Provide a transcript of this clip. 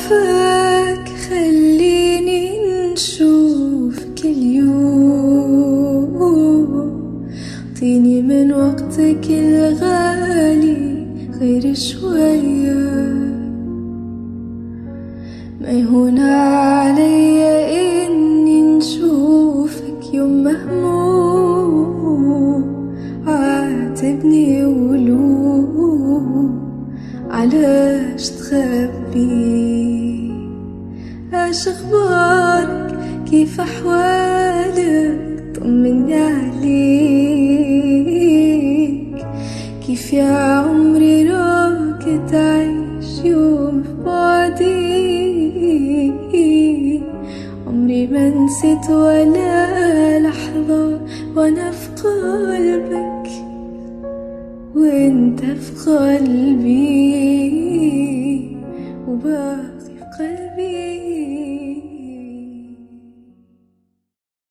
عفاك خليني نشوفك اليوم، اعطيني من وقتك الغالي غير شوية. ما يهون علي إني نشوفك يوم مهموم، عاتبني ولوم علاش تخبي. اش اخبارك؟ كيف احوالك؟ طمني عليك. كيف يا عمري راك تعيش يوم في بعدي؟ عمري ما نسيت ولا لحظة وانا في قلبك وانت في قلبي وباقي في قلبي.